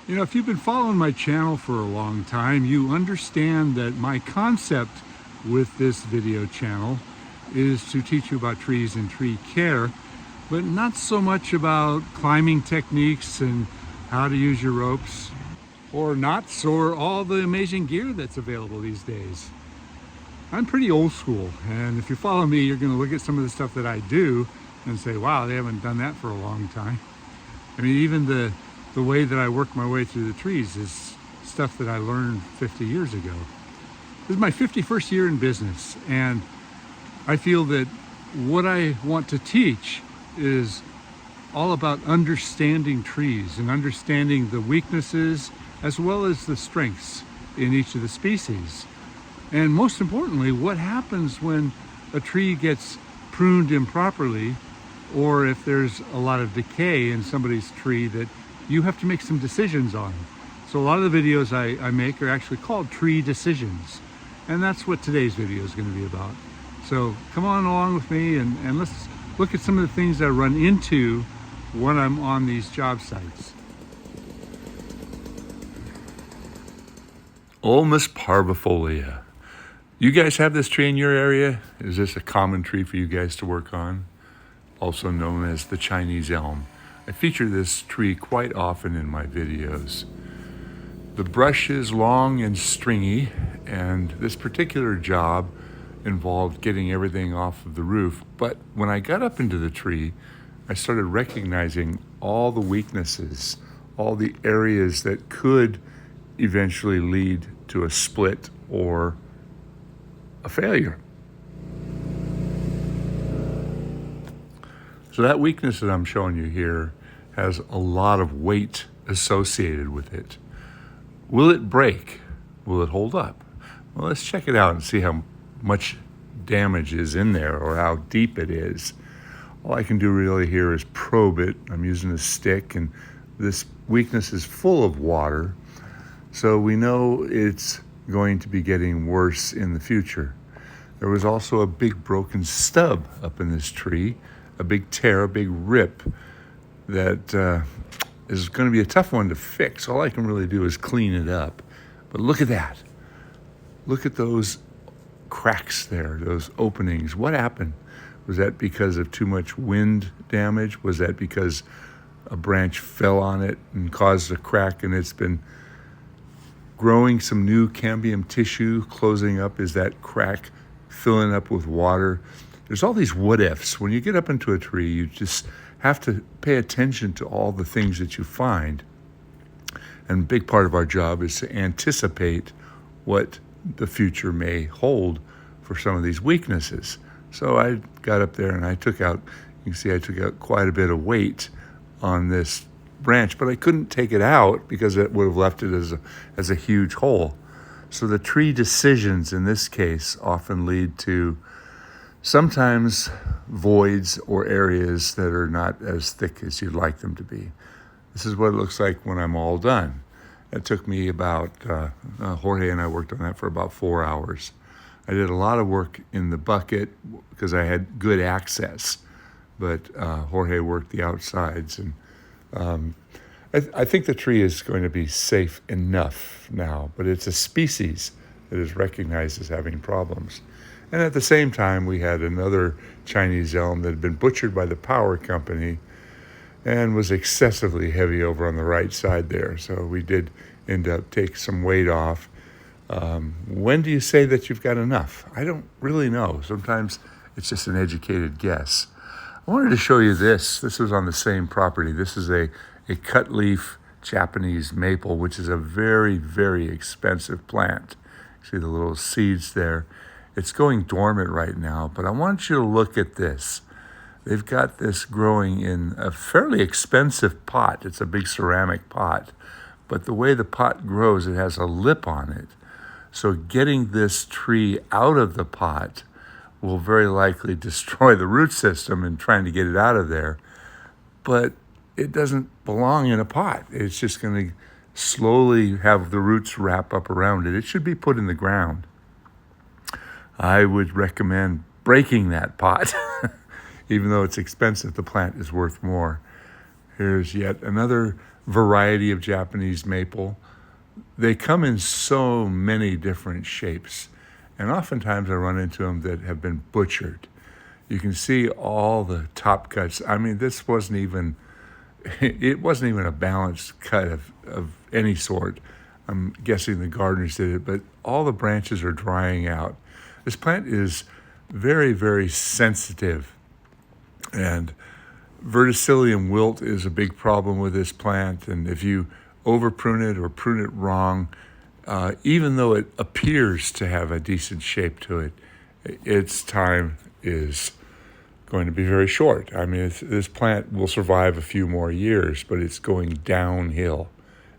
You know, if you've been following my channel for a long time, you understand that my concept with this video channel is to teach you about trees and tree care, but not so much about climbing techniques and how to use your ropes or knots or all the amazing gear that's available these days. I'm pretty old school, and if you follow me, you're going to look at some of the stuff that I do and say, wow, they haven't done that for a long time. I mean, even the way that I work my way through the trees is stuff that I learned 50 years ago. This is my 51st year in business, and I feel that what I want to teach is all about understanding trees and understanding the weaknesses as well as the strengths in each of the species. And most importantly, what happens when a tree gets pruned improperly, or if there's a lot of decay in somebody's tree that you have to make some decisions on. So a lot of the videos I make are actually called tree decisions. And that's what today's video is going to be about. So come on along with me and let's look at some of the things I run into when I'm on these job sites. Ulmus parvifolia. You guys have this tree in your area? Is this a common tree for you guys to work on? Also known as the Chinese elm. I feature this tree quite often in my videos. The brush is long and stringy, and this particular job involved getting everything off of the roof. But when I got up into the tree, I started recognizing all the weaknesses, all the areas that could eventually lead to a split or a failure. So that weakness that I'm showing you here has a lot of weight associated with it. Will it break? Will it hold up? Well, let's check it out and see how much damage is in there or how deep it is. All I can do really here is probe it. I'm using a stick, and this weakness is full of water, so we know it's going to be getting worse in the future. There was also a big broken stub up in this tree, a big tear, a big rip that is going to be a tough one to fix. All I can really do is clean it up. But look at that. Look at those cracks there, those openings. What happened? Was that because of too much wind damage? Was that because a branch fell on it and caused a crack and it's been growing some new cambium tissue, closing up? Is that crack filling up with water? There's all these what ifs. When you get up into a tree, you just have to pay attention to all the things that you find. And a big part of our job is to anticipate what the future may hold for some of these weaknesses. So I got up there and I took out, you can see I took out quite a bit of weight on this branch, but I couldn't take it out because it would have left it as a huge hole. So the tree decisions in this case often lead to sometimes voids or areas that are not as thick as you'd like them to be. This is what it looks like when I'm all done. It took me about, Jorge and I worked on that for about 4 hours. I did a lot of work in the bucket because I had good access, but Jorge worked the outsides. And I think the tree is going to be safe enough now, but it's a species that is recognized as having problems. And at the same time, we had another Chinese elm that had been butchered by the power company and was excessively heavy over on the right side there. So we did end up taking some weight off. When do you say that you've got enough? I don't really know. Sometimes it's just an educated guess. I wanted to show you this. This was on the same property. This is a cut leaf Japanese maple, which is a very, very expensive plant. See the little seeds there. It's going dormant right now, but I want you to look at this. They've got this growing in a fairly expensive pot. It's a big ceramic pot, but the way the pot grows, it has a lip on it. So getting this tree out of the pot will very likely destroy the root system in trying to get it out of there, but it doesn't belong in a pot. It's just going to slowly have the roots wrap up around it. It should be put in the ground. I would recommend breaking that pot. Even though it's expensive, the plant is worth more. Here's yet another variety of Japanese maple. They come in so many different shapes, and oftentimes I run into them that have been butchered. You can see all the top cuts. I mean, this wasn't even, it wasn't even a balanced cut of any sort. I'm guessing the gardeners did it, but all the branches are drying out. This plant is very, very sensitive, and verticillium wilt is a big problem with this plant. And if you over prune it or prune it wrong, even though it appears to have a decent shape to it, its time is going to be very short. I mean, this plant will survive a few more years, but it's going downhill.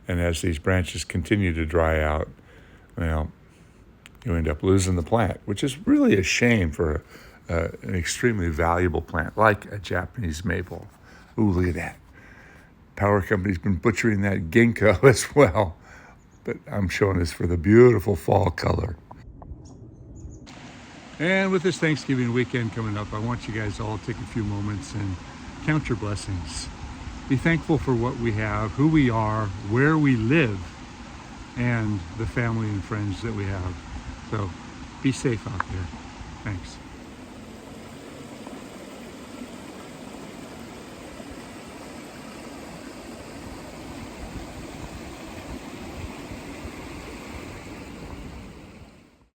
And as these branches continue to dry out, well, you end up losing the plant, which is really a shame for an extremely valuable plant like a Japanese maple. Ooh, look at that. Power company's been butchering that ginkgo as well, but I'm showing this for the beautiful fall color. And with this Thanksgiving weekend coming up, I want you guys all to take a few moments and count your blessings. Be thankful for what we have, who we are, where we live, and the family and friends that we have. So be safe out there. Thanks.